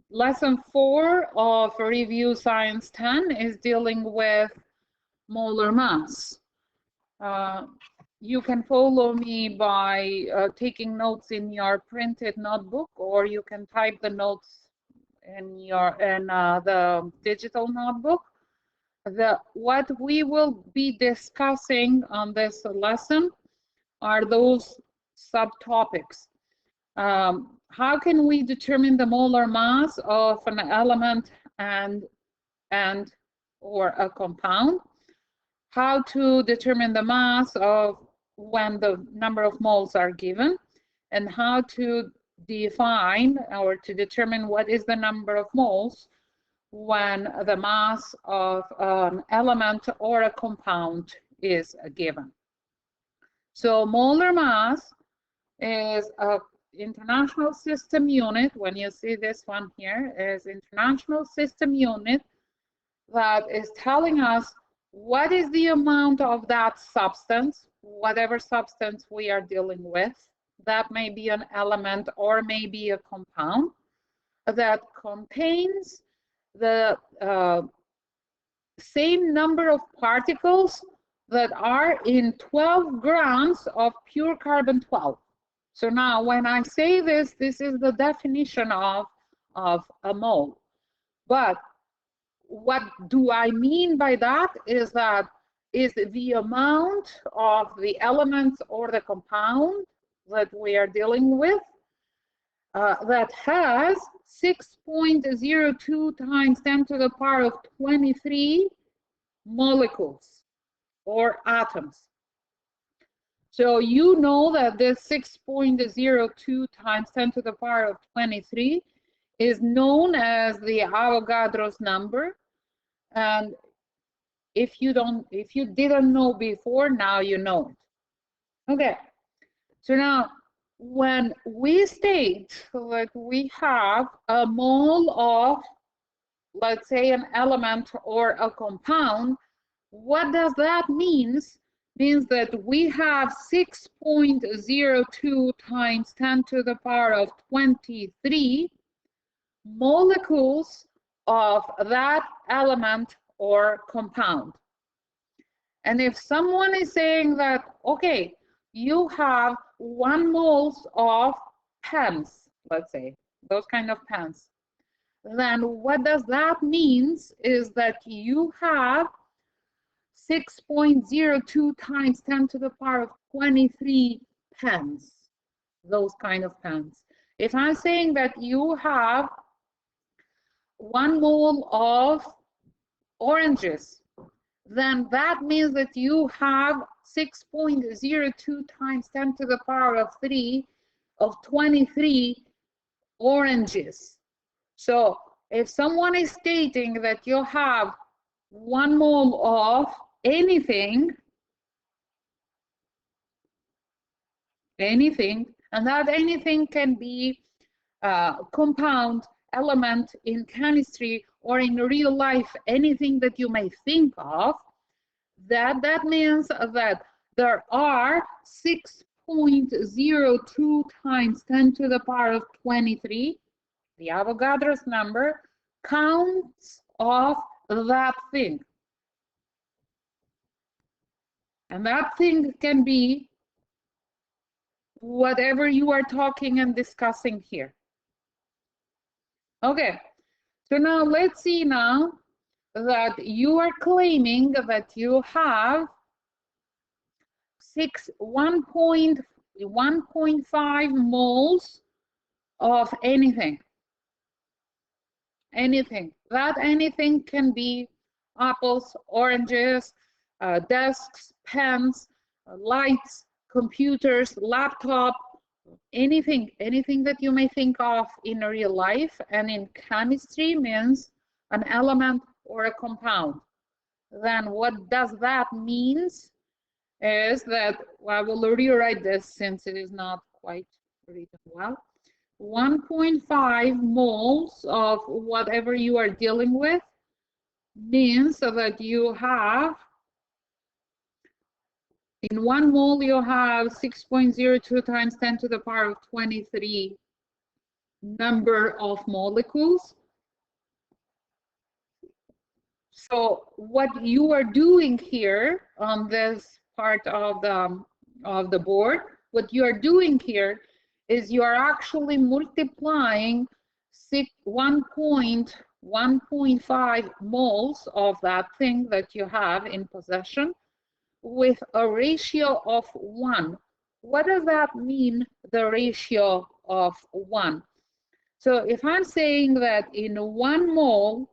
Lesson 4 of Review Science 10 is dealing with molar mass. You can follow me by taking notes in your printed notebook, or you can type the notes in the digital notebook. What we will be discussing on this lesson are those subtopics. How can we determine the molar mass of an element and or a compound? How to determine the mass of when the number of moles are given, and how to define or to determine what is the number of moles when the mass of an element or a compound is given. So molar mass is a international system unit. When you see this one here, is international system unit that is telling us what is the amount of that substance, whatever substance we are dealing with. That may be an element or maybe a compound that contains the same number of particles that are in 12 grams of pure carbon-12. So now when I say this, this is the definition of a mole. But what do I mean by that is the amount of the elements or the compound that we are dealing with that has 6.02 times 10 to the power of 23 molecules or atoms. So you know that this 6.02 times 10 to the power of 23 is known as the Avogadro's number. And if you didn't know before, now you know it. Okay, so now when we state that we have a mole of, let's say, an element or a compound, what does that mean? Means that we have 6.02 times 10 to the power of 23 molecules of that element or compound. And if someone is saying that, okay, you have 1 mole of pens, let's say, those kind of pens, then what does that mean is that you have 6.02 times 10 to the power of 23 pens, those kind of pens. If I'm saying that you have 1 mole of oranges, then that means that you have 6.02 times 10 to the power of 3 of 23 oranges. So if someone is stating that you have 1 mole of anything, and that anything can be compound, element in chemistry, or in real life, anything that you may think of, that means that there are 6.02 times 10 to the power of 23, the Avogadro's number, counts of that thing. And that thing can be whatever you are talking and discussing here. Okay, so now let's see now that you are claiming that you have 1.5 moles of anything. Anything. That anything can be apples, oranges, desks, pens, lights, computers, laptop, anything that you may think of in real life, and in chemistry means an element or a compound. Then what does that mean is that, well, I will rewrite this since it is not quite written well. 1.5 moles of whatever you are dealing with means that you have, in 1 mole you have 6.02 times 10 to the power of 23 number of molecules. So what you are doing here on this part of the board, what you are doing here is you are actually multiplying 1.5 moles of that thing that you have in possession with a ratio of 1. What does that mean, the ratio of 1? So if I'm saying that in 1 mole,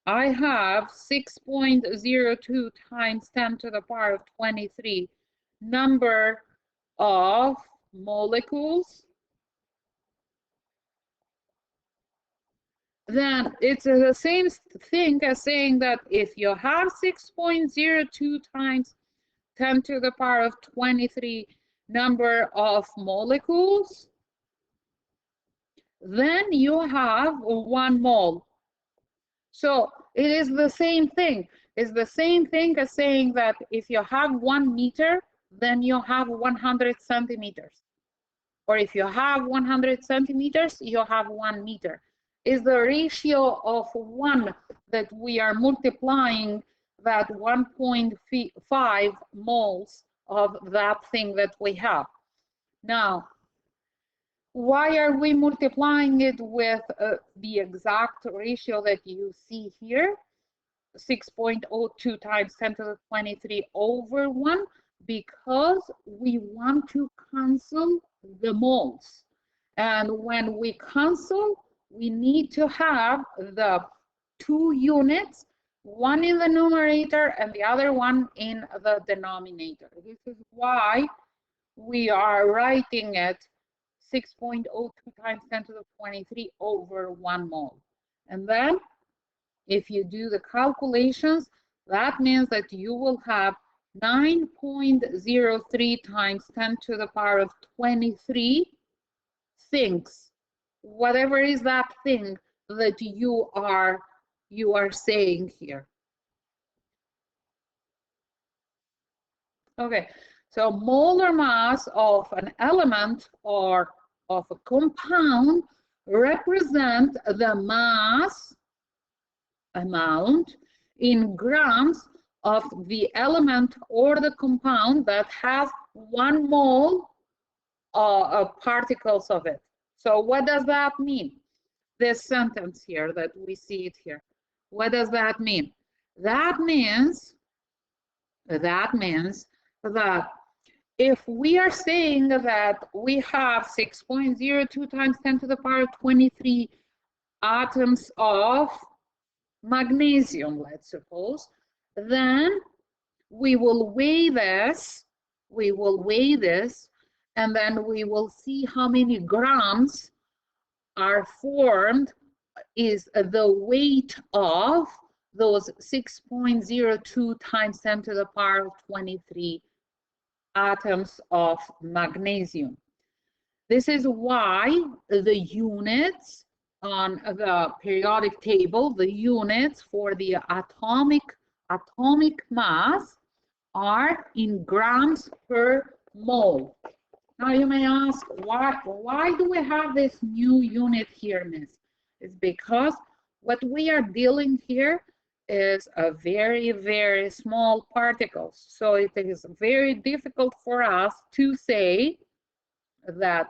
I have 6.02 times 10 to the power of 23 number of molecules, then it's the same thing as saying that if you have 6.02 times 10 to the power of 23 number of molecules, then you have 1 mole. So it is the same thing. It's the same thing as saying that if you have 1 meter, then you have 100 centimeters. Or if you have 100 centimeters, you have 1 meter. Is the ratio of 1 that we are multiplying that 1.5 moles of that thing that we have. Now, why are we multiplying it with the exact ratio that you see here? 6.02 times 10 to the 23 over 1, because we want to cancel the moles. And when we cancel, we need to have the 2 units, one in the numerator and the other one in the denominator. This is why we are writing it 6.02 times 10 to the 23 over 1 mole. And then if you do the calculations, that means that you will have 9.03 times 10 to the power of 23 things, whatever is that thing that you are saying here. Okay, so molar mass of an element or of a compound represent the mass amount in grams of the element or the compound that has 1 mole of particles of it. So what does that mean? This sentence here that we see it here. What does that mean? That means that if we are saying that we have 6.02 times 10 to the power 23 atoms of magnesium, let's suppose, then we will weigh this, and then we will see how many grams are formed, is the weight of those 6.02 times 10 to the power 23 atoms of magnesium. This is why the units on the periodic table, the units for the atomic mass are in grams per mole. Now you may ask, why do we have this new unit here, Miss? It's because what we are dealing here is a very, very small particles. So it is very difficult for us to say that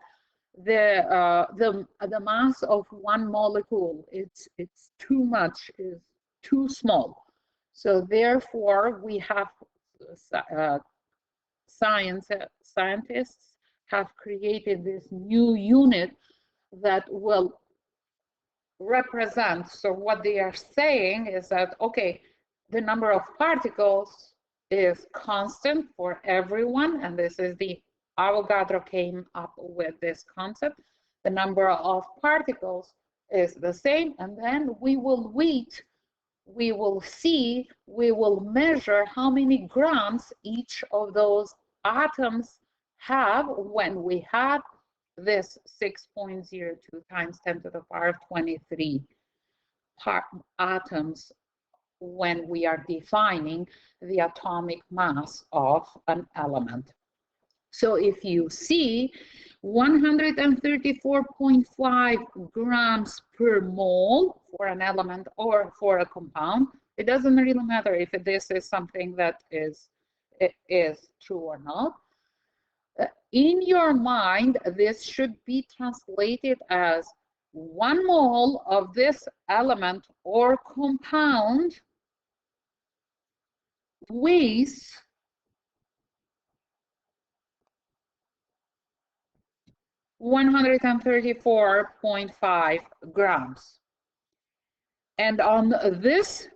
the mass of 1 molecule, it's too much, is too small. So therefore we have scientists have created this new unit that will represent. So what they are saying is that, okay, the number of particles is constant for everyone, and this is the Avogadro came up with this concept. The number of particles is the same, and then we will weight, we will see, we will measure how many grams each of those atoms have when we have this 6.02 times 10 to the power of 23 atoms when we are defining the atomic mass of an element. So if you see, 134.5 grams per mole for an element or for a compound. It doesn't really matter if this is something that is true or not. In your mind, this should be translated as 1 mole of this element or compound weighs 134.5 grams. And on this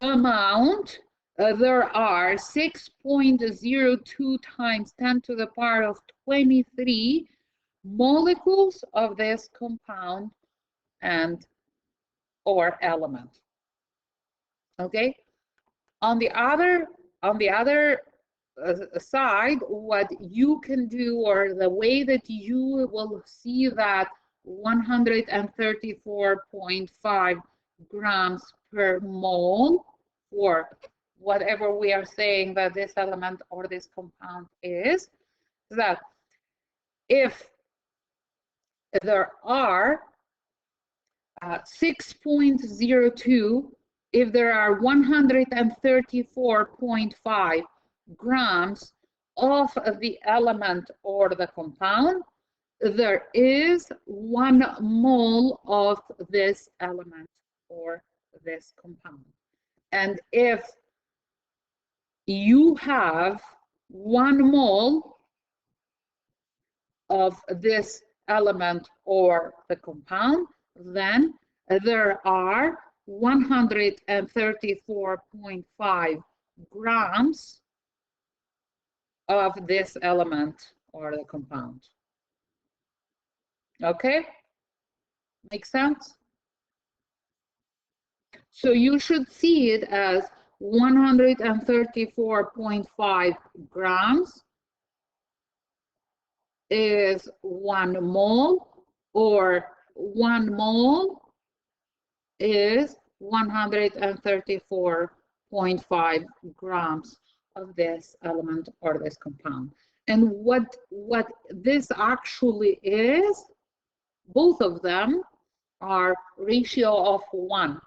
amount, there are 6.02 times 10 to the power of 23 molecules of this compound and or element. Okay. On the other side, what you can do, or the way that you will see that 134.5 grams per mole for whatever we are saying that this element or this compound is, that if there are 6.02, if there are 134.5 grams of the element or the compound, there is 1 mole of this element or this compound. And if you have 1 mole of this element or the compound, then there are 134.5 grams of this element or the compound. Okay? Makes sense? So you should see it as 134.5 grams is 1 mole, or 1 mole is 134.5 grams of this element or this compound. And what this actually is, both of them are ratio of 1.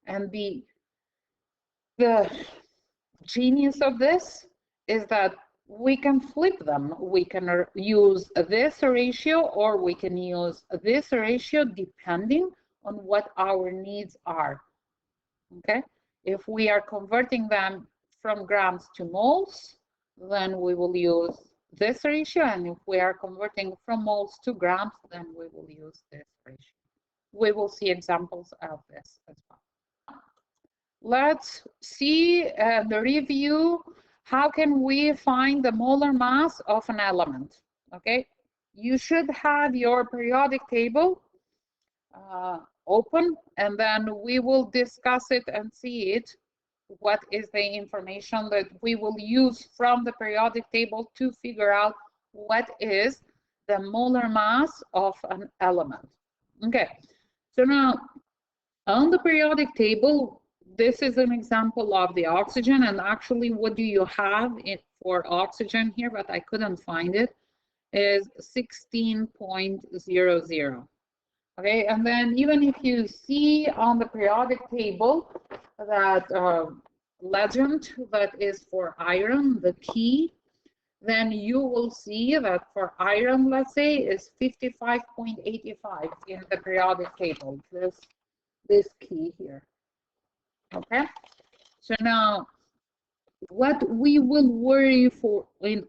And the genius of this is that we can flip them. We can use this ratio or we can use this ratio depending on what our needs are. Okay? If we are converting them from grams to moles, then we will use this ratio. And if we are converting from moles to grams, then we will use this ratio. We will see examples of this as well. Let's see the review. How can we find the molar mass of an element? Okay, you should have your periodic table open, and then we will discuss it and see it. What is the information that we will use from the periodic table to figure out what is the molar mass of an element? Okay, so now on the periodic table, this is an example of the oxygen, and actually what do you have for oxygen here, but I couldn't find it, is 16.00. Okay, and then even if you see on the periodic table that legend that is for iron, the key, then you will see that for iron, let's say, is 55.85 in the periodic table, this key here. Okay, so now what we will worry for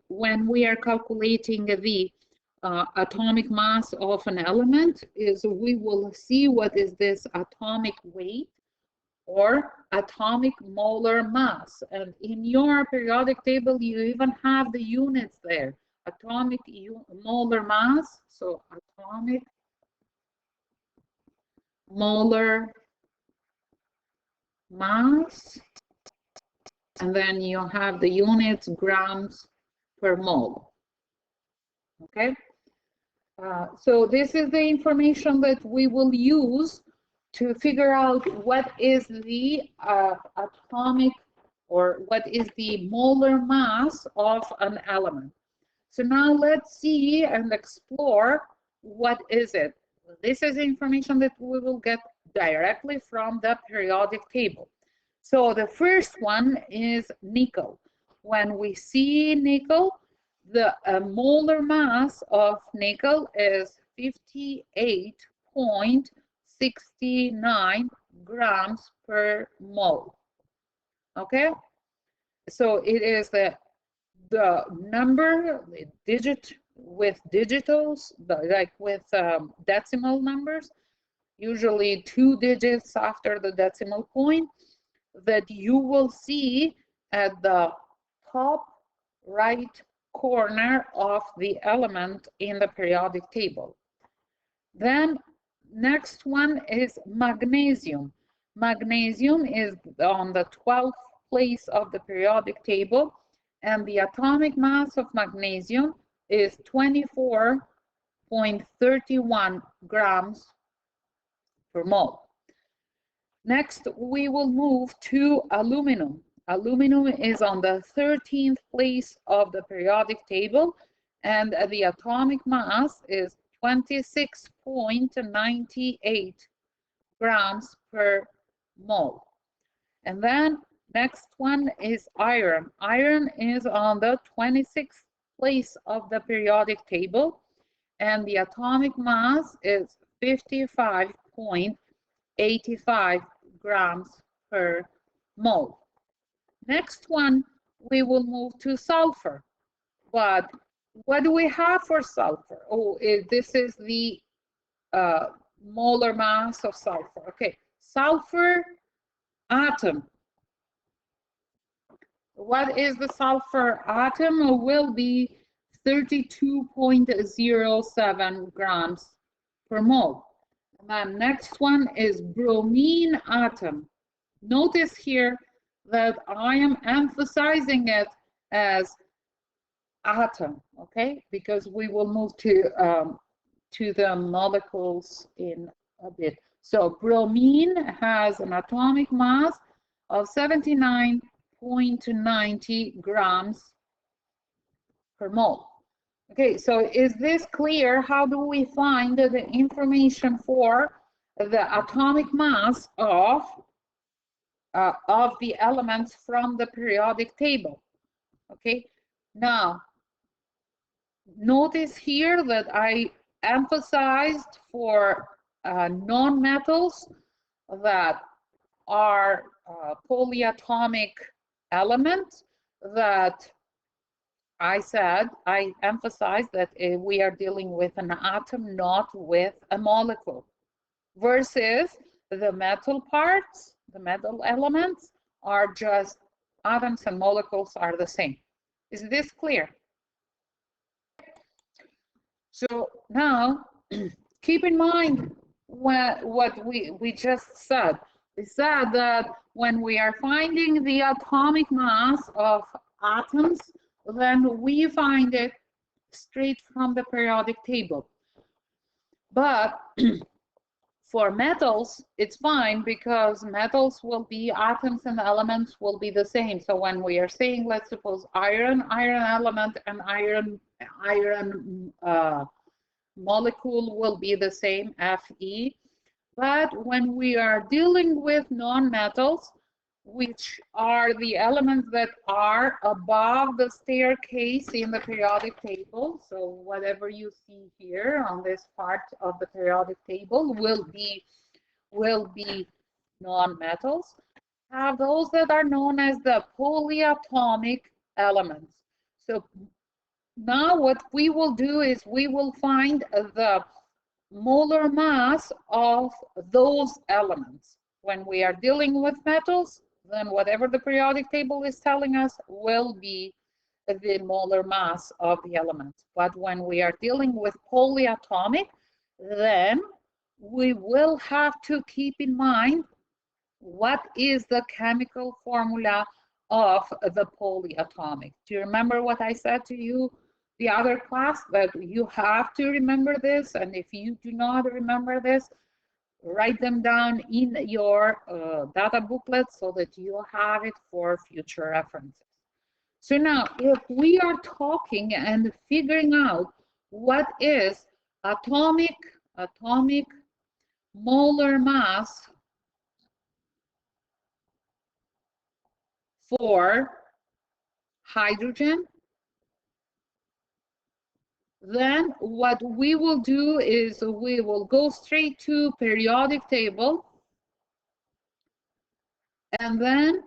when we are calculating the atomic mass of an element is we will see what is this atomic weight or atomic molar mass. And in your periodic table, you even have the units there. Atomic molar mass, so atomic molar mass, and then you have the units grams per mole. Okay, so this is the information that we will use to figure out what is the atomic or what is the molar mass of an element. So now let's see and explore what is it. This is information that we will get directly from the periodic table. So the first one is nickel. When we see nickel, the molar mass of nickel is 58.69 grams per mole. Okay, so it is the number, the digit with digitals, like with decimal numbers, usually 2 digits after the decimal point, that you will see at the top right corner of the element in the periodic table. Then next one is magnesium. Magnesium is on the 12th place of the periodic table, and the atomic mass of magnesium is 24.31 grams per mole. Next, we will move to aluminum. Aluminum is on the 13th place of the periodic table, and the atomic mass is 26.98 grams per mole. And then next one is iron. Iron is on the 26th place of the periodic table, and the atomic mass is 55.85 grams per mole. Next one, we will move to sulfur. But what do we have for sulfur? Oh, this is the molar mass of sulfur. Okay, sulfur atom. What is the sulfur atom? Will be 32.07 grams per mole. And then next one is bromine atom. Notice here that I am emphasizing it as atom, okay? Because we will move to the molecules in a bit. So bromine has an atomic mass of 79.90 grams per mole. Okay, so is this clear? How do we find the information for the atomic mass of the elements from the periodic table? Okay, now notice here that I emphasized for non-metals that are polyatomic elements, that I emphasized that we are dealing with an atom, not with a molecule, versus the metal parts, the metal elements are just atoms and molecules are the same. Is this clear? So now keep in mind what we just said. We said that when we are finding the atomic mass of atoms, then we find it straight from the periodic table. But for metals, it's fine because metals will be, atoms and elements will be the same. So when we are saying, let's suppose iron element and iron molecule will be the same, Fe. But when we are dealing with non-metals, which are the elements that are above the staircase in the periodic table, so whatever you see here on this part of the periodic table will be non-metals, have those that are known as the polyatomic elements. So now what we will do is we will find the molar mass of those elements. When we are dealing with metals, then whatever the periodic table is telling us will be the molar mass of the elements. But when we are dealing with polyatomic, then we will have to keep in mind what is the chemical formula of the polyatomic. Do you remember what I said to you the other class, that you have to remember this? And if you do not remember this, write them down in your data booklet so that you have it for future references. So now, if we are talking and figuring out what is atomic molar mass for hydrogen, then what we will do is we will go straight to periodic table and then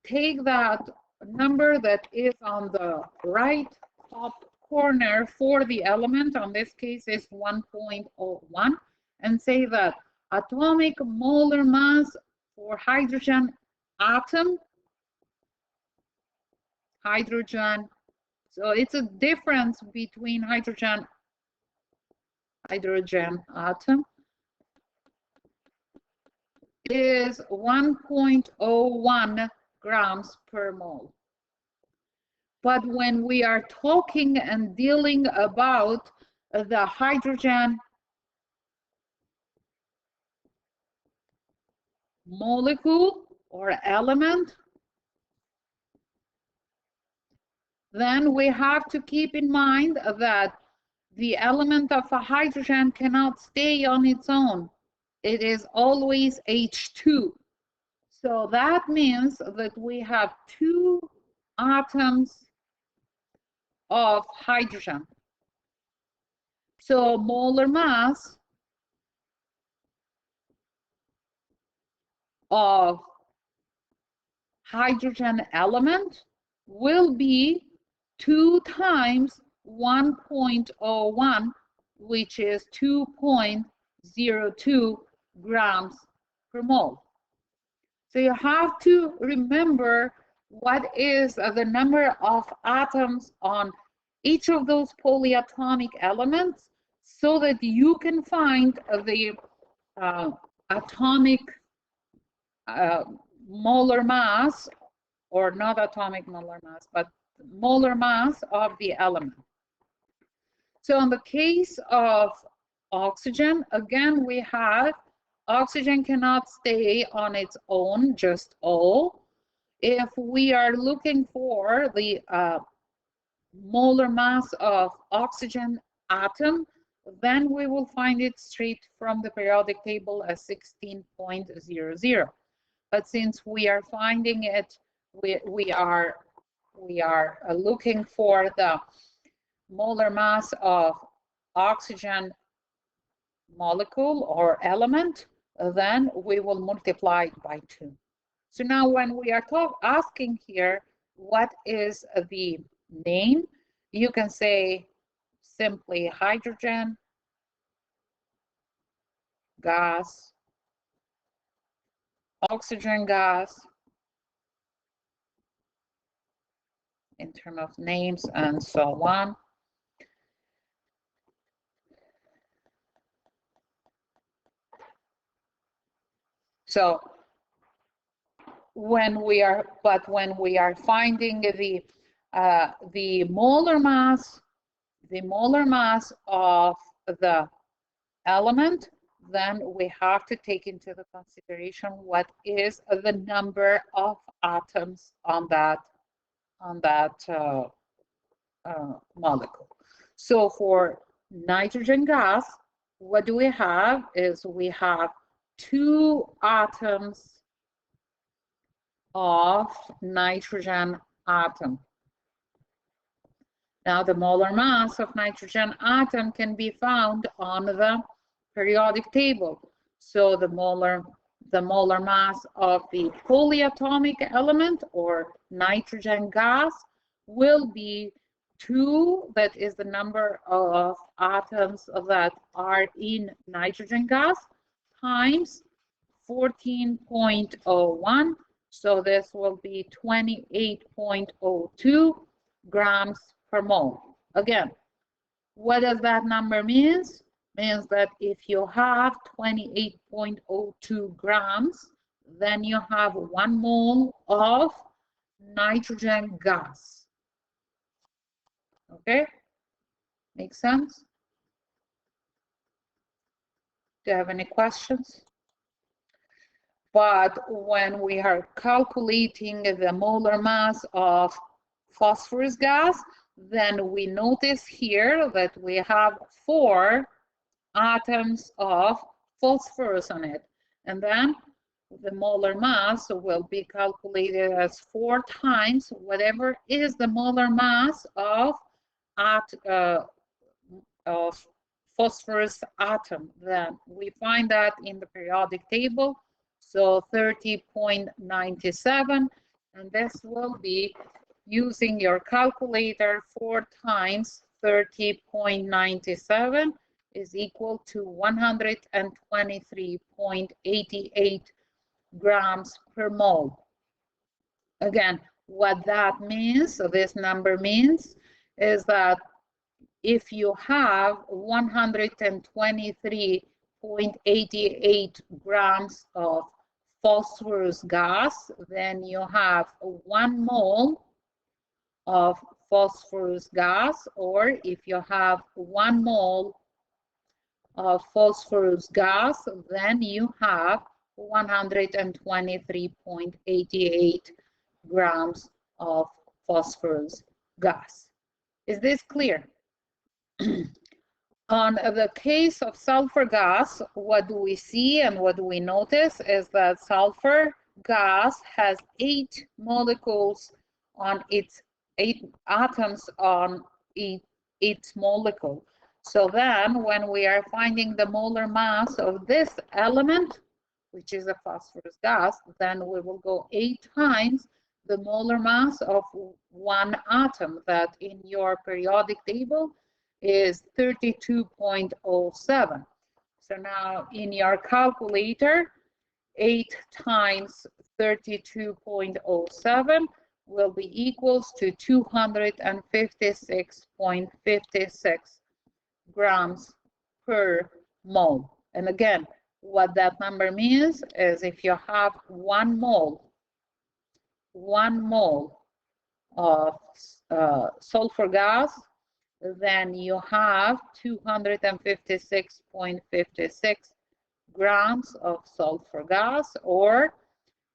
take that number that is on the right top corner for the element, on this case is 1.01, and say that atomic molar mass for hydrogen atom, so it's a difference between hydrogen atom is 1.01 grams per mole. But when we are talking and dealing about the hydrogen molecule or element, then we have to keep in mind that the element of a hydrogen cannot stay on its own. It is always H2. So that means that we have two atoms of hydrogen. So molar mass of hydrogen element will be 2 times 1.01, which is 2.02 grams per mole. So you have to remember what is the number of atoms on each of those polyatomic elements so that you can find the atomic molar mass, or not atomic molar mass, but molar mass of the element. So in the case of oxygen, again, we have oxygen cannot stay on its own, just O. If we are looking for the molar mass of oxygen atom, then we will find it straight from the periodic table as 16.00. But since we are finding it, we are looking for the molar mass of oxygen molecule or element, then we will multiply it by 2. So now when we are asking here, what is the name? You can say simply hydrogen gas, oxygen gas, in terms of names and so on. So when we are finding the molar mass of the element, then we have to take into the consideration what is the number of atoms on that molecule. So for nitrogen gas, what do we have is we have 2 atoms of nitrogen atom. Now the molar mass of nitrogen atom can be found on the periodic table. So the molar mass of the polyatomic element or nitrogen gas will be 2, that is the number of atoms that are in nitrogen gas, times 14.01. So this will be 28.02 grams per mole. Again, what does that number mean? Means that if you have 28.02 grams, then you have 1 mole of nitrogen gas. Okay, makes sense? Do you have any questions? But when we are calculating the molar mass of phosphorus gas, then we notice here that we have 4 atoms of phosphorus on it. And then the molar mass will be calculated as 4 times whatever is the molar mass of phosphorus atom. Then we find that in the periodic table, so 30.97, and this will be using your calculator. 4 times 30.97 is equal to 123.88 grams per mole. Again, what that means, so this number means, is that if you have 123.88 grams of phosphorus gas, then you have 1 mole of phosphorus gas, or if you have 1 mole of phosphorus gas, then you have 123.88 grams of phosphorus gas. Is this clear? On the case of sulfur gas, what do we see and what do we notice is that sulfur gas has 8 molecules on its 8 atoms on its molecule. So then when we are finding the molar mass of this element, which is a phosphorus gas, then we will go 8 times the molar mass of 1 atom that in your periodic table is 32.07. So now in your calculator, 8 times 32.07 will be equals to 256.56 grams per mole. And again, what that number means is if you have 1 mole of sulfur gas, then you have 256.56 grams of sulfur gas, or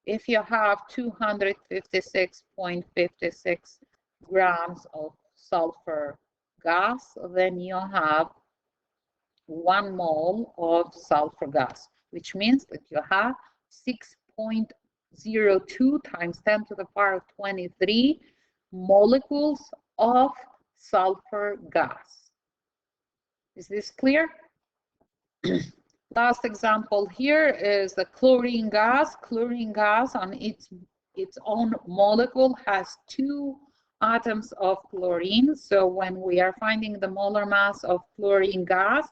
if you have 256.56 grams of sulfur gas, then you have 1 mole of sulfur gas, which means that you have 6.02 times 10 to the power of 23 molecules of sulfur gas. Is this clear? Last example here is the chlorine gas. Chlorine gas on its own molecule has 2 atoms of chlorine. So when we are finding the molar mass of chlorine gas,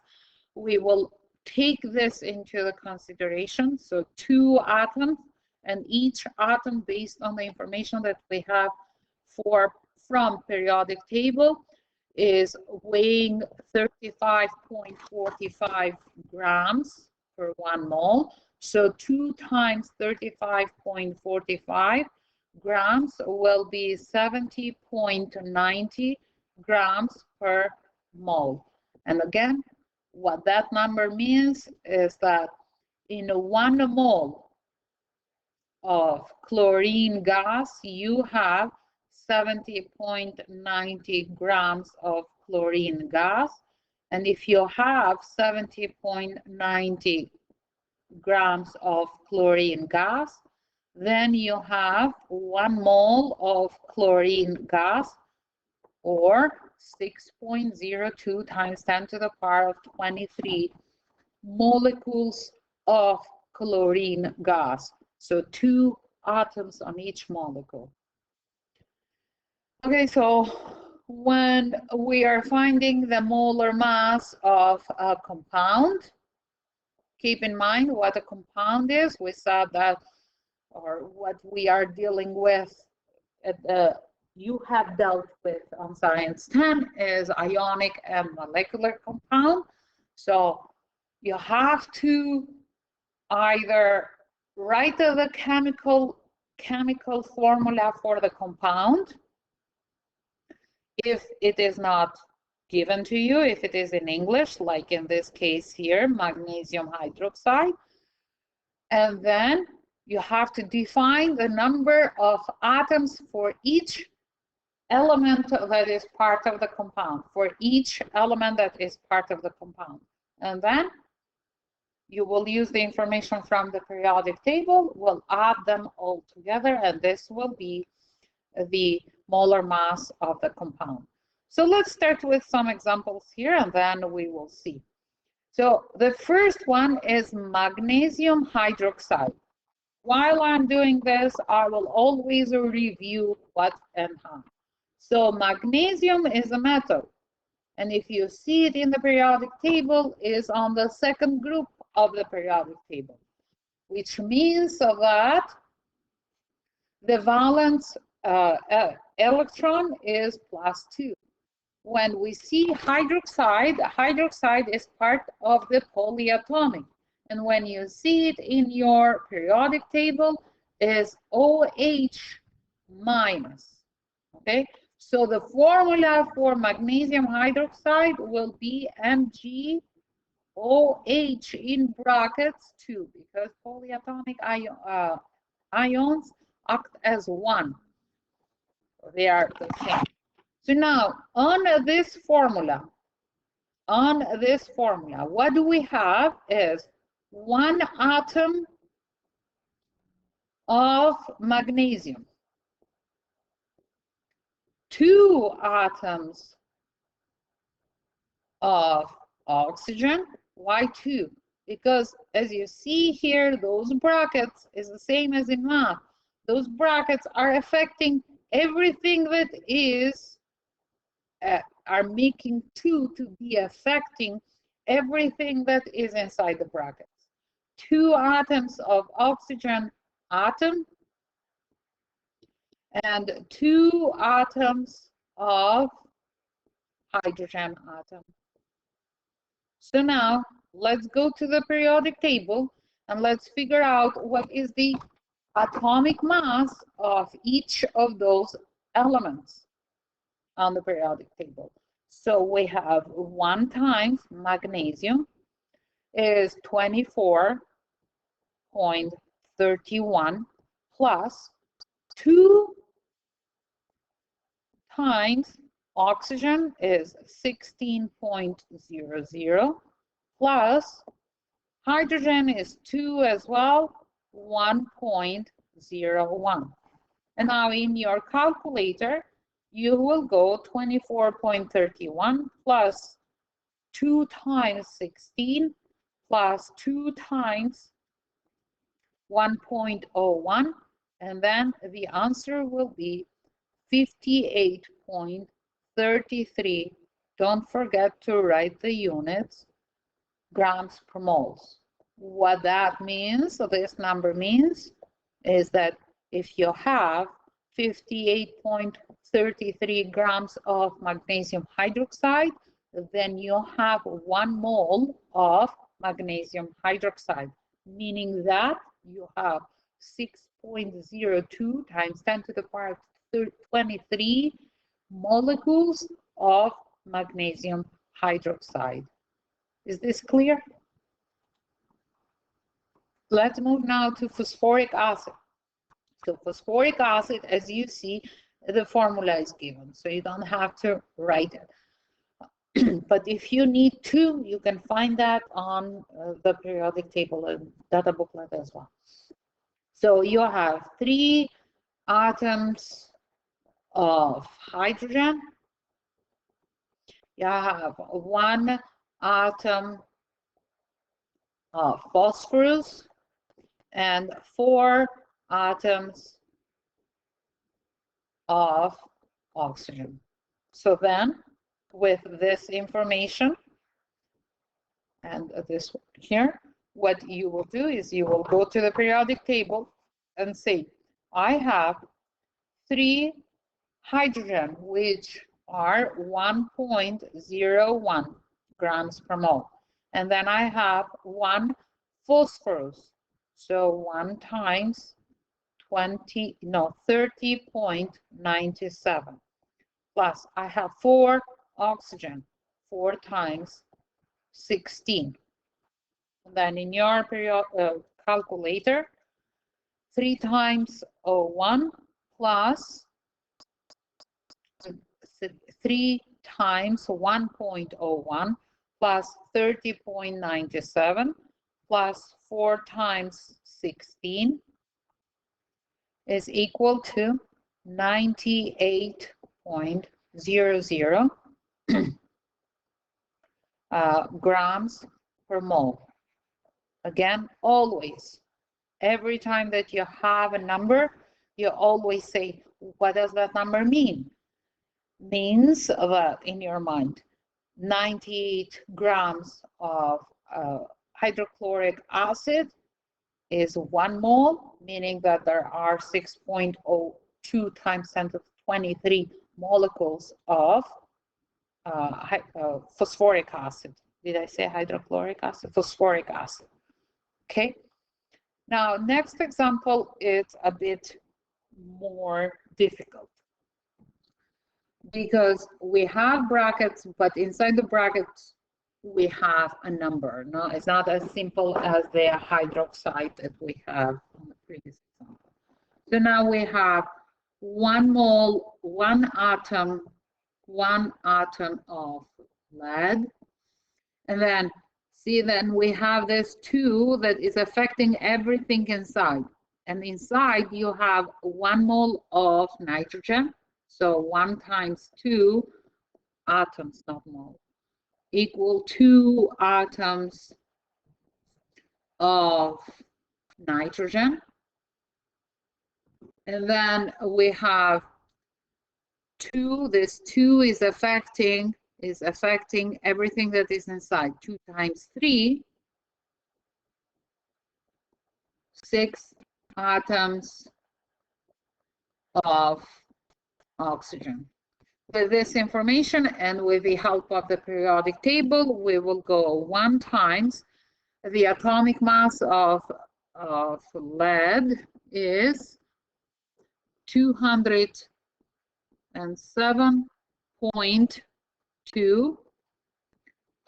we will take this into the consideration. So 2 atoms, and each atom, based on the information that we have from periodic table, is weighing 35.45 grams per 1 mole. So 2 times 35.45 grams will be 70.90 grams per mole. And again, what that number means is that in 1 mole of chlorine gas, you have 70.90 grams of chlorine gas. And if you have 70.90 grams of chlorine gas, then you have 1 mole of chlorine gas, or 6.02 times 10 to the power of 23 molecules of chlorine gas. So 2 atoms on each molecule. Okay, so when we are finding the molar mass of a compound, keep in mind what a compound is. We said that, or what we are dealing with, you have dealt with on Science 10 is ionic and molecular compound. So you have to either write the chemical formula for the compound, if it is not given to you, if it is in English, like in this case here, magnesium hydroxide, and then you have to define the number of atoms for each element that is part of the compound, for each element that is part of the compound. And then you will use the information from the periodic table, we'll add them all together, and this will be the molar mass of the compound. So let's start with some examples here, and then we will see. So the first one is magnesium hydroxide. While I'm doing this, I will always review what and how. So magnesium is a metal, and if you see it in the periodic table, is on the second group of the periodic table, which means that the valence electron is +2. When we see hydroxide, hydroxide is part of the polyatomic. And when you see it in your periodic table, is OH minus. Okay, so the formula for magnesium hydroxide will be MgOH in brackets 2, because polyatomic ions act as one. They are the same. So now on this formula, what do we have is one atom of magnesium, two atoms of oxygen. Why two? Because as you see here, those brackets is the same as in math. Those brackets are affecting everything that is, are making two to be affecting everything that is inside the brackets. Two atoms of oxygen atom and two atoms of hydrogen atom. So now let's go to the periodic table and let's figure out what is the atomic mass of each of those elements on the periodic table. So we have 1 times magnesium is 24.31 plus 2 times oxygen is 16.00 plus hydrogen is 2 as well, 1.01. And now in your calculator, you will go 24.31 plus 2 times 16 plus 2 times 1.01, and then the answer will be 58.33. Don't forget to write the units, grams per moles. What that means, so this number means, is that if you have 58.33 grams of magnesium hydroxide, then you have 1 mole of magnesium hydroxide, meaning that you have 6.02 times 10 to the power 23 molecules of magnesium hydroxide. Is this clear? Let's move now to phosphoric acid. So phosphoric acid, as you see, the formula is given, so you don't have to write it. But if you need to, you can find that on the periodic table and data booklet as well. So you have 3 atoms of hydrogen. You have 1 atom of phosphorus and 4 atoms of oxygen. So then, with this information and this here, what you will do is you will go to the periodic table and say, I have 3 hydrogen, which are 1.01 grams per mole. And then I have 1 phosphorus, so 1 times 30.97. Plus I have 4 oxygen, 4 times 16. And then in your calculator, 3 times 01 plus 3 times 1.01 plus 30.97 plus 4 times 16 is equal to 98.00 grams per mole. Again, always, every time that you have a number, you always say, what does that number mean? Means that in your mind, 98 grams of hydrochloric acid is 1 mole, meaning that there are 6.02 times 10 to the 23 molecules of phosphoric acid. Did I say hydrochloric acid? Phosphoric acid. Okay. Now, next example is a bit more difficult because we have brackets, but inside the brackets we have a number. No, it's not as simple as the hydroxide that we have on the previous example. So now we have 1 mole, 1 atom of lead, and then see, then we have this 2 that is affecting everything inside, and inside you have 1 mole of nitrogen, so 1 times 2 atoms, not mole, equal 2 atoms of nitrogen, and then we have 2, this 2 is affecting everything that is inside. 2 times 3, 6 atoms of oxygen. With this information and with the help of the periodic table, we will go 1 times the atomic mass of lead is 207.2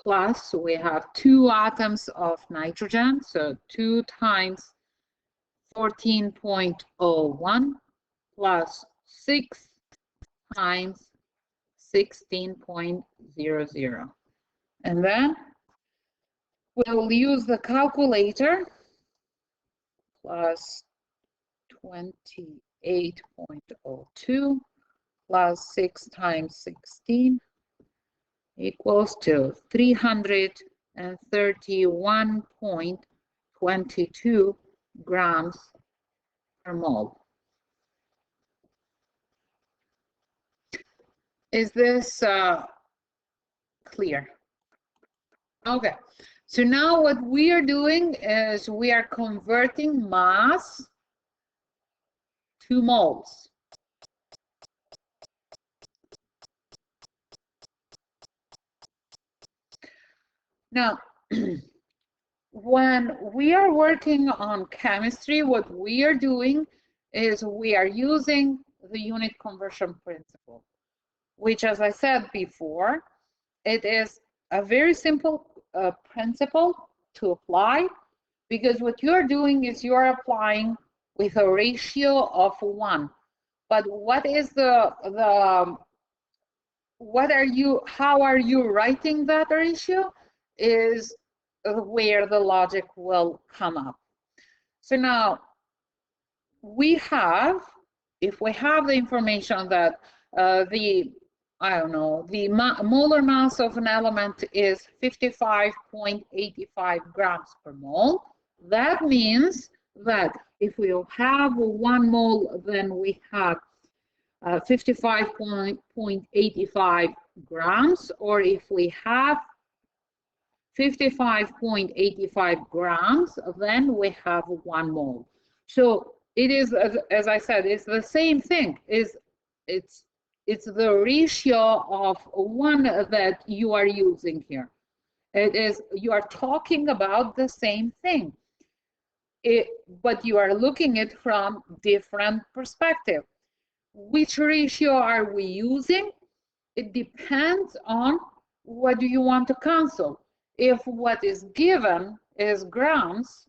plus we have 2 atoms of nitrogen, so 2 times 14.01 plus 6 times 16.00. And then we'll use the calculator. Plus 28.02 plus 6 times 16 equals to 331.22 grams per mole. Is this clear? Okay, so now what we are doing is we are converting mass to moles. Now, when we are working on chemistry, what we are doing is we are using the unit conversion principle, which, as I said before, it is a very simple principle to apply, because what you're doing is you're applying with a ratio of 1. But what is how are you writing that ratio is where the logic will come up. So now we have, if we have the information that the molar mass of an element is 55.85 grams per mole, that means that if we have 1 mole, then we have 55.85 grams, or if we have 55.85 grams, then we have 1 mole. So it is, as I said, it's the same thing. It's the ratio of 1 that you are using here. It is, you are talking about the same thing, but you are looking at it from different perspective. Which ratio are we using? It depends on what do you want to cancel. If what is given is grams,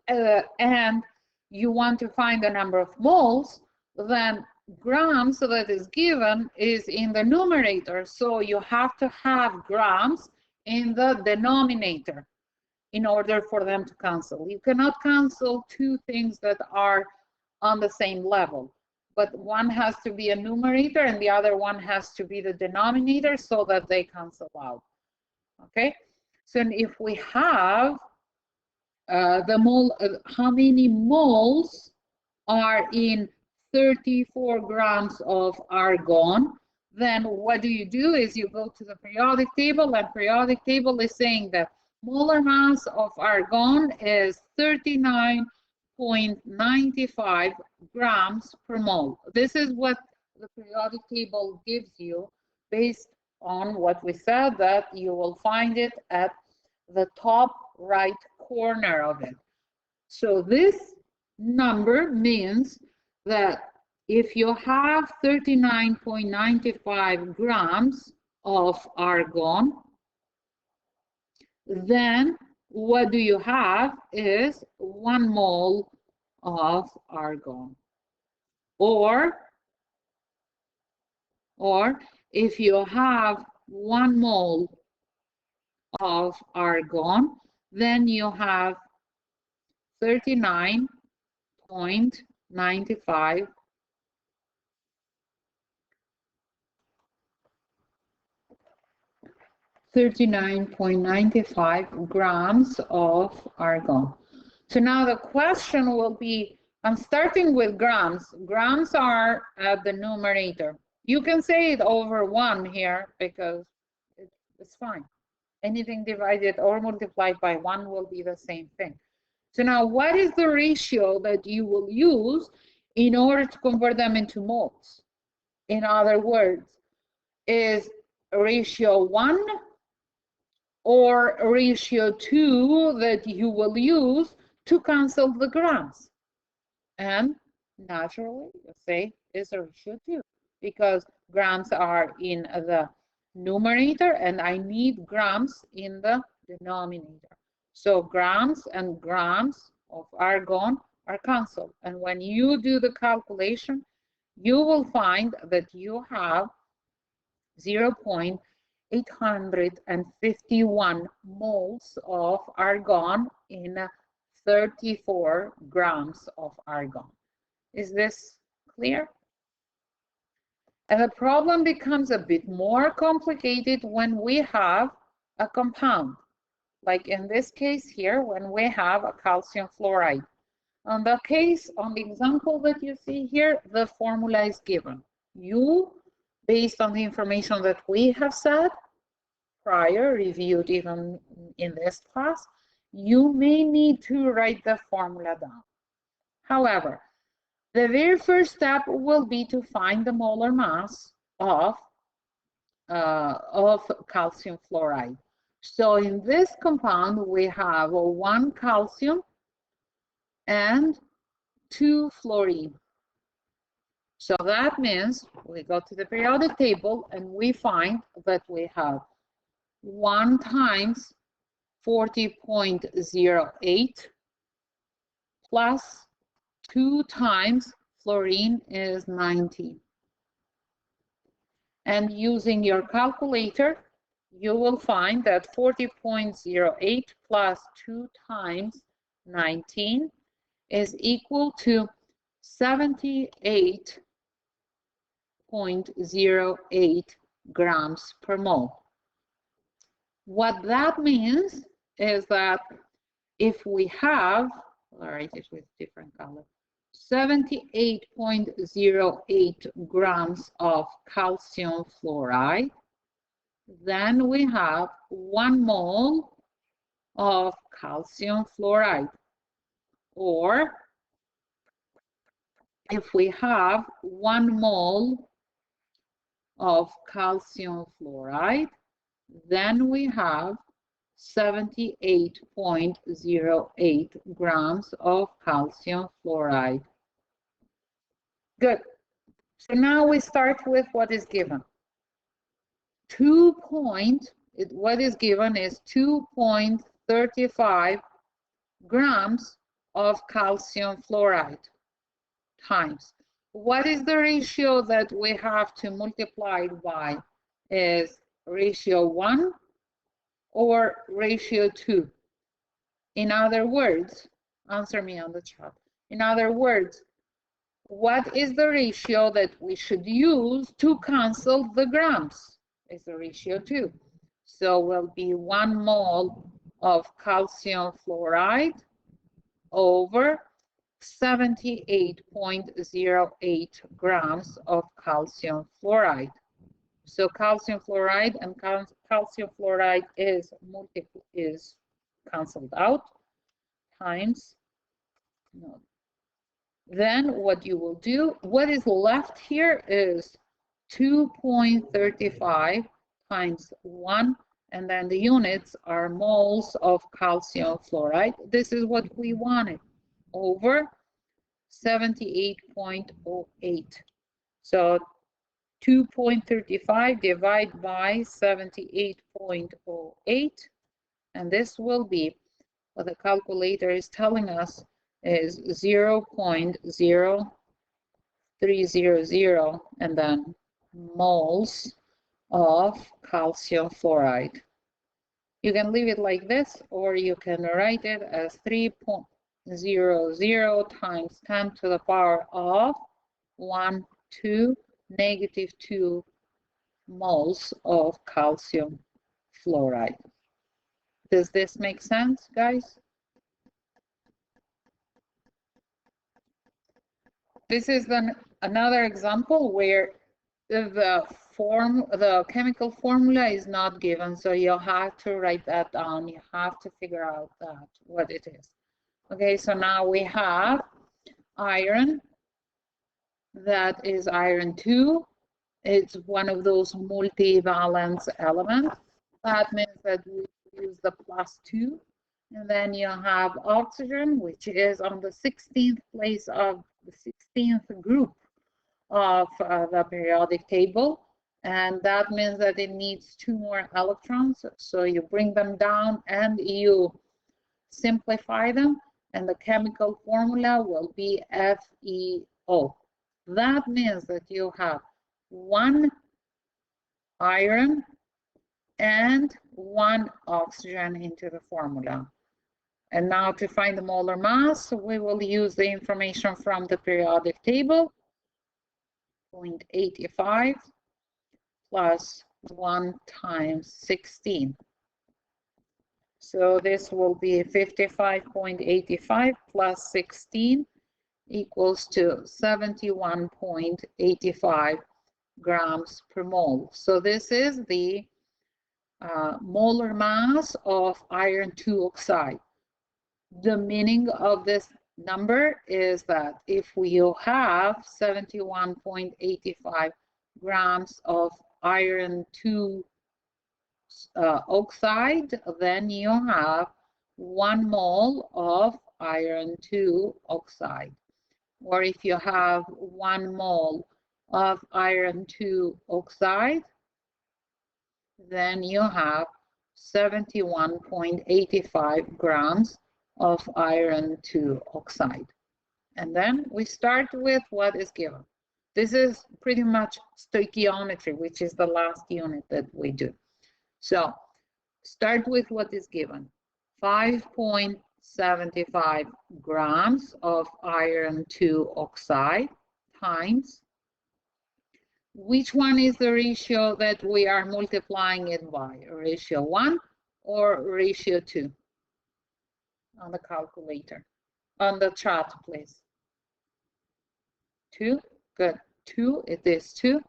and you want to find the number of moles, then grams that is given is in the numerator, so you have to have grams in the denominator in order for them to cancel. You cannot cancel two things that are on the same level, but one has to be a numerator and the other one has to be the denominator so that they cancel out. Okay, so if we have the mole, how many moles are in 34 grams of argon, then what do? Is you go to the periodic table, and periodic table is saying that molar mass of argon is 39.95 grams per mole. This is what the periodic table gives you based on what we said, that you will find it at the top right corner of it. So this number means that if you have 39.95 grams of argon, then what do you have is 1 mole of argon. Or if you have 1 mole of argon, then you have 39.95 grams of argon. So now the question will be, I'm starting with grams. Grams are at the numerator. You can say it over 1 here because it's fine. Anything divided or multiplied by 1 will be the same thing. So now what is the ratio that you will use in order to convert them into moles? In other words, is ratio 1 or ratio 2 that you will use to cancel the grams? And naturally, you say is a ratio 2 because grams are in the numerator and I need grams in the denominator. So grams and grams of argon are canceled. And when you do the calculation, you will find that you have 0.851 moles of argon in 34 grams of argon. Is this clear? And the problem becomes a bit more complicated when we have a compound. Like in this case here, when we have a calcium fluoride. On the example that you see here, the formula is given. You, based on the information that we have said prior, reviewed even in this class, you may need to write the formula down. However, the very first step will be to find the molar mass of calcium fluoride. So in this compound, we have 1 calcium and 2 fluorine. So that means we go to the periodic table and we find that we have 1 times 40.08 plus 2 times fluorine is 90. And using your calculator, you will find that 40.08 plus 2 times 19 is equal to 78.08 grams per mole. What that means is that if we have, I'll write it with different color, 78.08 grams of calcium fluoride, then we have 1 mole of calcium fluoride. Or if we have 1 mole of calcium fluoride, then we have 78.08 grams of calcium fluoride. Good. So now we start with what is given. What is given is 2.35 grams of calcium fluoride times what is the ratio that we have to multiply it by? Is ratio 1 or ratio 2? In other words, answer me on the chat. In other words, what is the ratio that we should use to cancel the grams? Is the ratio 2. So will be 1 mole of calcium fluoride over 78.08 grams of calcium fluoride. So calcium fluoride and calcium fluoride is canceled out times. No. Then what you will do, what is left here is 2.35 times 1, and then the units are moles of calcium fluoride. This is what we wanted, over 78.08. So 2.35 divided by 78.08, and this will be, what the calculator is telling us, is 0.0300, and then moles of calcium fluoride. You can leave it like this, or you can write it as 3.00 times 10 to the power of 1 to -2 moles of calcium fluoride. Does this make sense, guys? This is another example where the chemical formula is not given, so you'll have to write that down. You have to figure out what it is. Okay, so now we have iron. That is iron 2. It's one of those multivalent elements. That means that we use the +2. And then you have oxygen, which is on the 16th place of the 16th group of the periodic table. And that means that it needs 2 more electrons. So you bring them down and you simplify them, and the chemical formula will be FeO. That means that you have 1 iron and 1 oxygen into the formula. And now to find the molar mass, we will use the information from the periodic table. 0.85 plus 1 times 16. So this will be 55.85 plus 16 equals to 71.85 grams per mole. So this is the molar mass of iron 2 oxide. The meaning of this number is that if you have 71.85 grams of iron 2 oxide, then you have 1 mole of iron 2 oxide. Or if you have 1 mole of iron 2 oxide, then you have 71.85 grams of iron 2 oxide. And then we start with what is given. This is pretty much stoichiometry, which is the last unit that we do. So start with what is given. 5.75 grams of iron 2 oxide times, which one is the ratio that we are multiplying it by? Ratio 1 or ratio 2? On the calculator. On the chart, please. 2, good. 2, it is 2,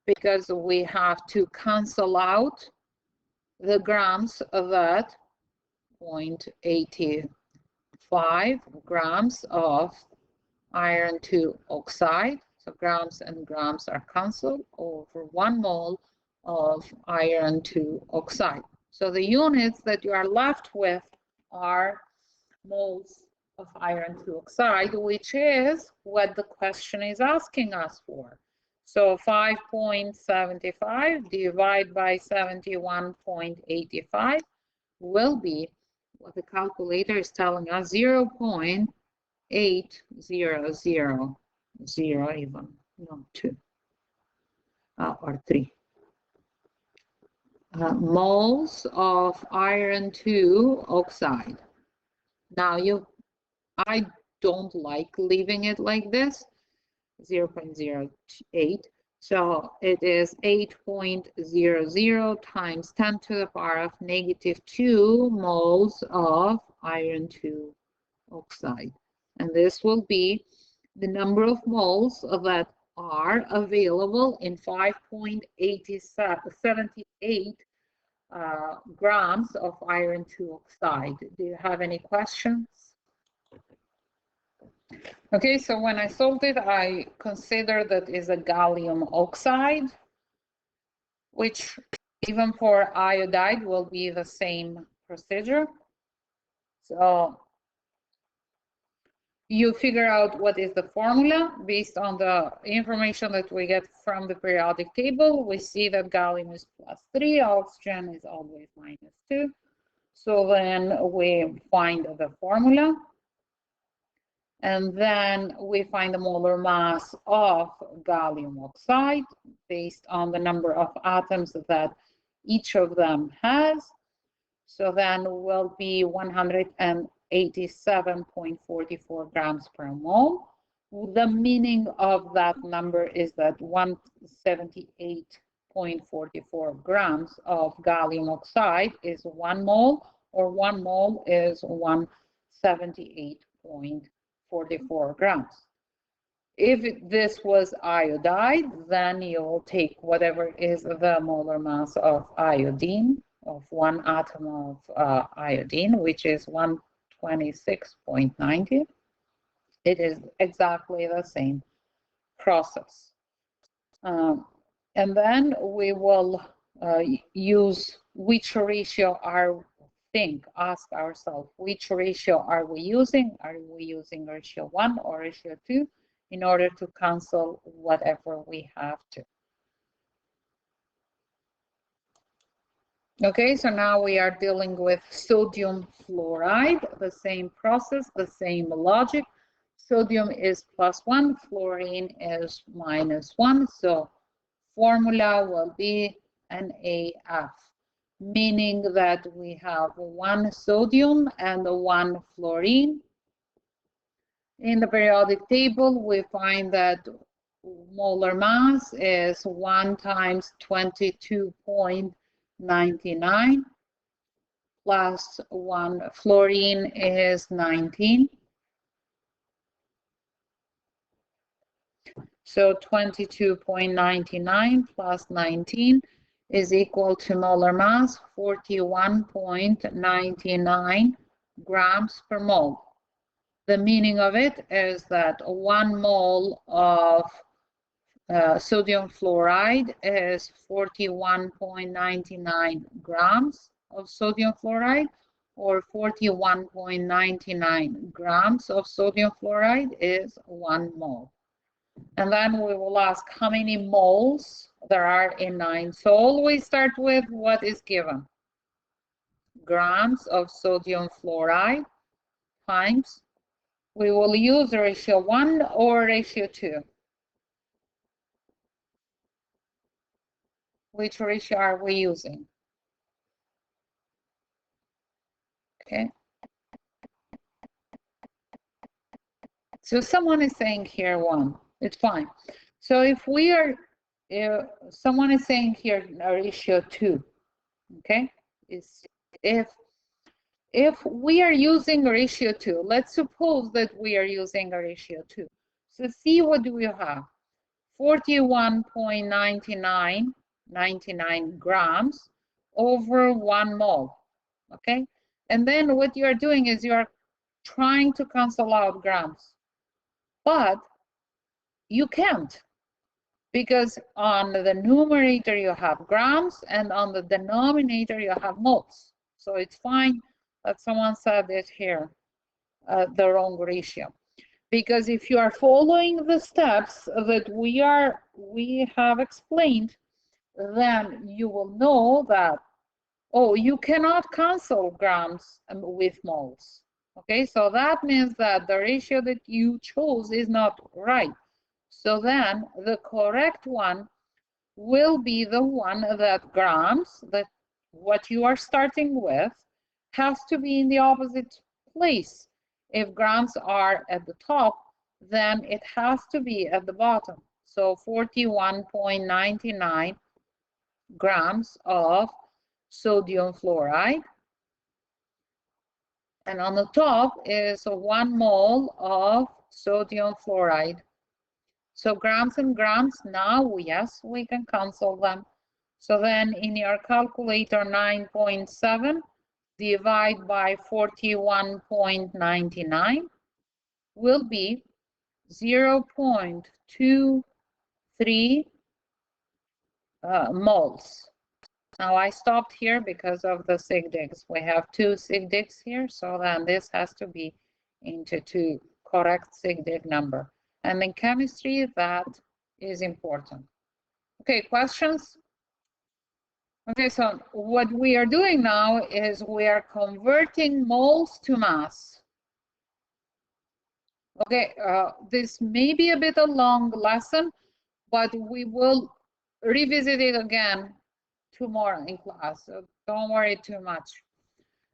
because we have to cancel out the grams of that 0.85 grams of iron 2 oxide. So grams and grams are cancelled over 1 mole of iron 2 oxide. So the units that you are left with are moles of iron 2 oxide, which is what the question is asking us for. So 5.75 divided by 71.85 will be, what the calculator is telling us, 0.800. 0 even, no, 2 or 3. Moles of iron 2 oxide. Now I don't like leaving it like this, 0.08. So it is 8.00 times 10 to the power of -2 moles of iron 2 oxide. And this will be the number of moles that are available in 5.78 grams of iron 2 oxide. Do you have any questions? Okay, so when I solved it, I consider that is a gallium oxide, which even for iodide will be the same procedure. So you figure out what is the formula based on the information that we get from the periodic table. We see that gallium is +3, oxygen is always -2. So then we find the formula. And then we find the molar mass of gallium oxide based on the number of atoms that each of them has. So then will be 187.44 grams per mole. The meaning of that number is that 178.44 grams of gallium oxide is 1 mole, or 1 mole is 178.44 grams. If this was iodide, then you will take whatever is the molar mass of iodine, of 1 atom of iodine, which is 126.90. It is exactly the same process. And then we will use which ratio ask ourselves, which ratio are we using? Are we using ratio 1 or ratio 2 in order to cancel whatever we have to? Okay, so now we are dealing with sodium fluoride, the same process, the same logic. Sodium is +1, fluorine is -1, so formula will be NaF, meaning that we have 1 sodium and 1 fluorine. In the periodic table, we find that molar mass is 1 times 22.99 plus 1. Fluorine is 19. So 22.99 plus 19 is equal to molar mass 41.99 grams per mole. The meaning of it is that 1 mole of sodium fluoride is 41.99 grams of sodium fluoride, or 41.99 grams of sodium fluoride is 1 mole. And then we will ask how many moles there are in 9. So always start with what is given. Grams of sodium fluoride times, we will use ratio 1 or ratio 2. Which ratio are we using? Okay. So someone is saying here 1. It's fine. So if we are, someone is saying here ratio 2. Okay. If we are using ratio 2, let's suppose that we are using a ratio 2. So see, what do we have? 41.99 grams over 1 mole. Okay. And then what you are doing is you are trying to cancel out grams. But you can't, because on the numerator you have grams and on the denominator you have moles. So it's fine that someone said it here, the wrong ratio. Because if you are following the steps that we have explained, then you will know that, oh, you cannot cancel grams with moles. Okay, so that means that the ratio that you chose is not right. So then the correct one will be the one that grams, that what you are starting with, has to be in the opposite place. If grams are at the top, then it has to be at the bottom. So 41.99 grams of sodium fluoride. And on the top is 1 mole of sodium fluoride. So grams and grams, now, yes, we can cancel them. So then in your calculator, 9.7 divide by 41.99 will be 0.23 moles. Now I stopped here because of the sig digs. We have 2 sig digs here, so then this has to be into 2 correct sig dig number. And in chemistry, that is important. Okay, questions? Okay, so what we are doing now is we are converting moles to mass. Okay, this may be a bit a long lesson, but we will revisit it again tomorrow in class, so don't worry too much.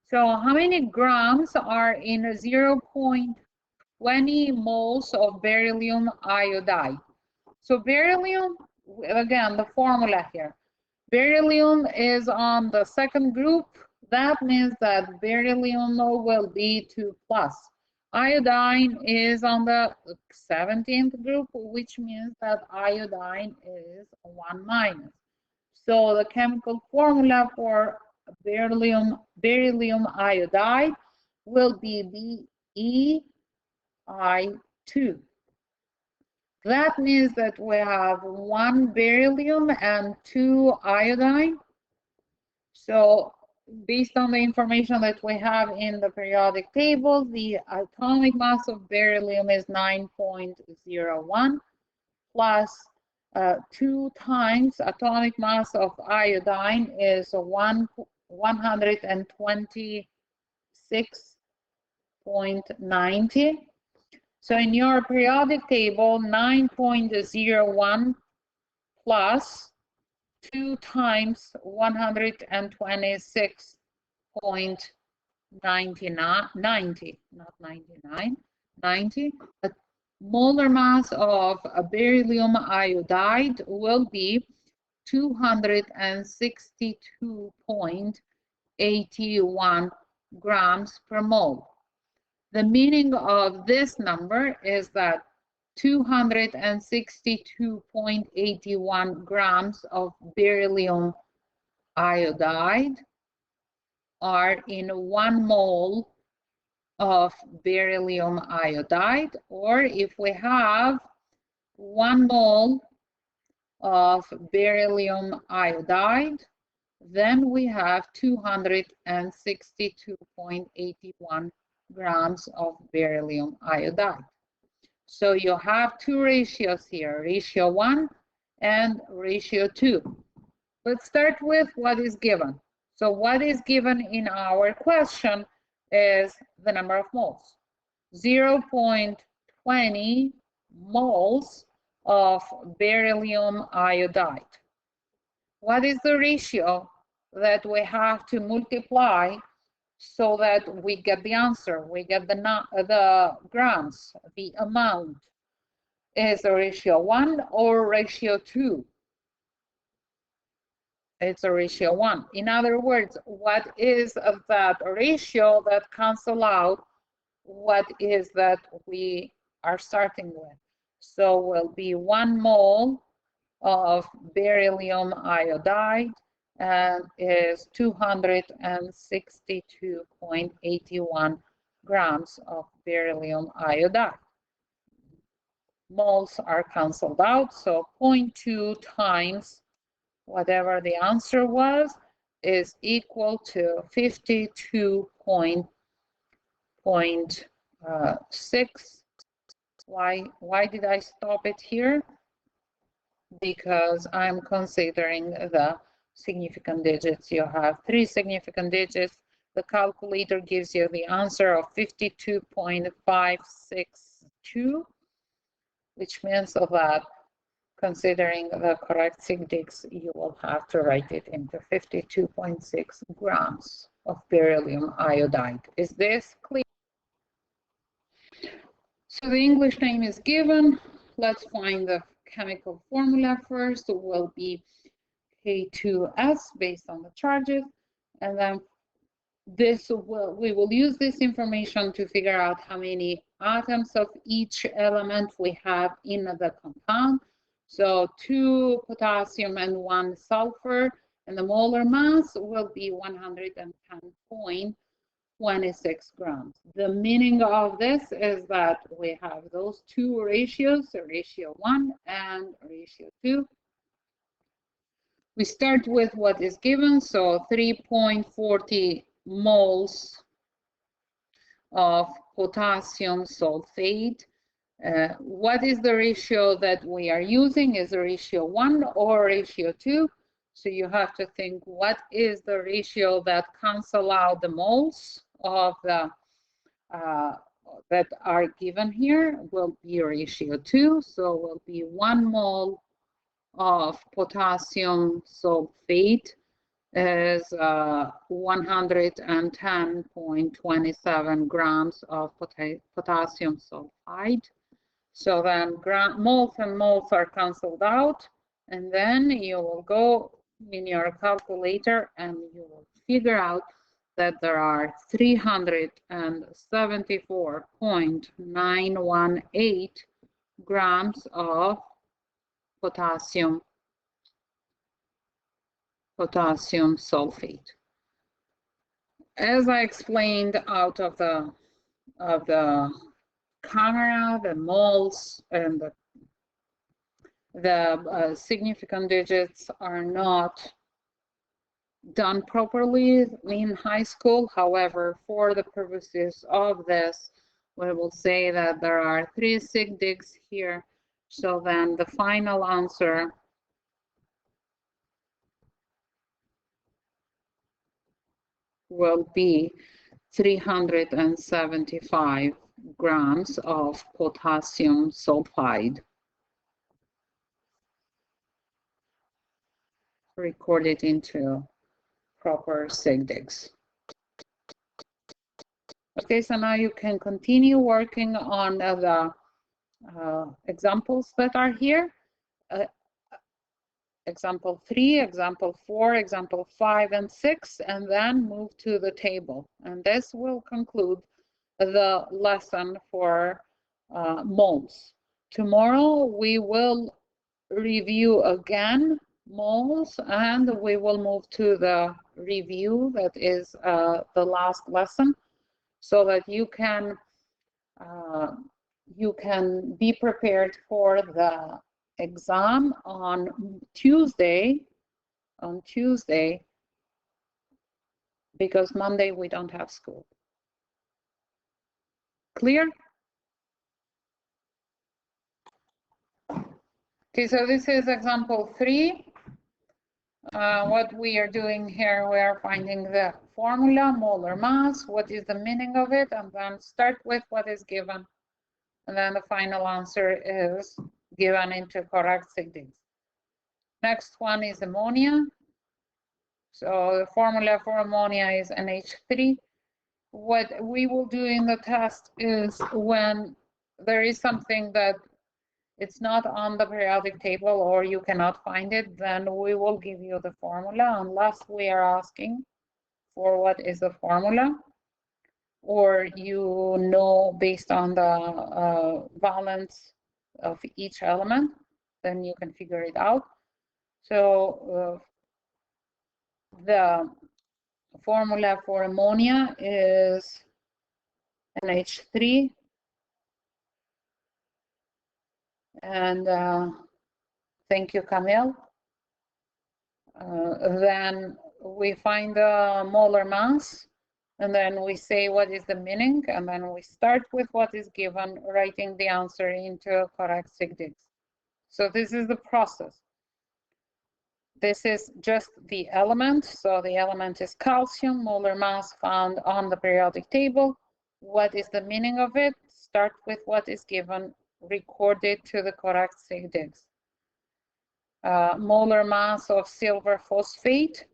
So how many grams are in 0.20 moles of beryllium iodide? So beryllium, again, the formula here. Beryllium is on the second group. That means that beryllium will be 2+. Iodine is on the 17th group, which means that iodine is 1-. So the chemical formula for beryllium iodide will be Be2. That means that we have 1 beryllium and 2 iodine. So based on the information that we have in the periodic table, the atomic mass of beryllium is 9.01 plus 2 times atomic mass of iodine is 126.90. So in your periodic table, 9.01 plus 2 times 126.90 a molar mass of beryllium iodide will be 262.81 grams per mole. The meaning of this number is that 262.81 grams of beryllium iodide are in 1 mole of beryllium iodide, or if we have 1 mole of beryllium iodide, then we have 262.81 grams of beryllium iodide. So you have 2 ratios here, ratio 1 and ratio 2. Let's start with what is given. So what is given in our question is the number of moles. 0.20 moles of beryllium iodide. What is the ratio that we have to multiply so that we get the answer, we get the grams, the amount? Is a ratio 1 or ratio 2? It's a ratio 1. In other words, what is that ratio that cancel out what is that we are starting with? So will be 1 mole of beryllium iodide and is 262.81 grams of beryllium iodide. Moles are canceled out, so 0.2 times whatever the answer was is equal to 52.6. Why did I stop it here? Because I'm considering the significant digits. You have 3 significant digits. The calculator gives you the answer of 52.562, which means that considering the correct SIGDIGs, you will have to write it into 52.6 grams of beryllium iodide. Is this clear? So the English name is given. Let's find the chemical formula first. It will be K2S based on the charges, and then we will use this information to figure out how many atoms of each element we have in the compound. So 2 potassium and 1 sulfur, and the molar mass will be 110.26 grams. The meaning of this is that we have those two ratios, so ratio 1 and ratio 2. We start with what is given, so 3.40 moles of potassium sulfate. What is the ratio that we are using? Is a ratio 1 or ratio 2? So you have to think, what is the ratio that cancel out the moles of the that are given here? Will be ratio 2, so will be 1 mole of potassium sulfate is 110.27 grams of potassium sulfide. So then moles and moles are canceled out, and then you will go in your calculator and you will figure out that there are 374.918 grams of potassium sulfate. As I explained out of the camera, the moles and the significant digits are not done properly in high school. However, for the purposes of this, we will say that there are 3 SIGDIGs here. So then the final answer will be 375 grams of potassium sulfide recorded into proper SIGDIGs. Okay, so now you can continue working on the examples that are here. Example 3, example 4, example 5, and 6, and then move to the table. And this will conclude the lesson for moles. Tomorrow we will review again moles, and we will move to the review that is the last lesson, so that you can be prepared for the exam on Tuesday, because Monday we don't have school. Clear? Okay, so this is example 3. What we are doing here, we are finding the formula, molar mass, what is the meaning of it, and then start with what is given. And then the final answer is given into correct SIGDIGs. Next one is ammonia. So the formula for ammonia is NH3. What we will do in the test is when there is something that it's not on the periodic table or you cannot find it, then we will give you the formula unless we are asking for what is the formula, or you know based on the valence of each element, then you can figure it out. So the formula for ammonia is NH3. And thank you, Camille. Then we find the molar mass, and then we say what is the meaning, and then we start with what is given, writing the answer into correct SIGDIGs. So this is the process. This is just the element. So the element is calcium, molar mass found on the periodic table. What is the meaning of it? Start with what is given, record it to the correct SIGDIGS. Molar mass of silver phosphate,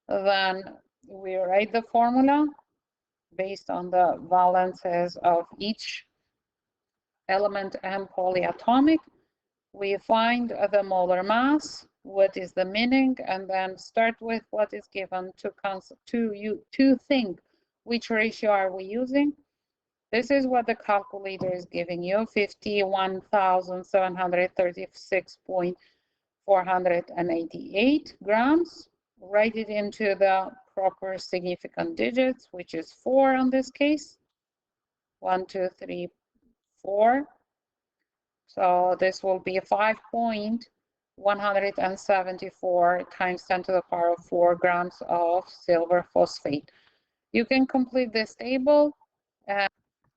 then we write the formula based on the valences of each element and polyatomic. We find the molar mass, what is the meaning, and then start with what is given to think which ratio are we using. This is what the calculator is giving you, 51,736.488 grams. Write it into the proper significant digits, which is 4 in this case. 1, 2, 3, 4. So this will be 5.174 times 10 to the power of 4 grams of silver phosphate. You can complete this table and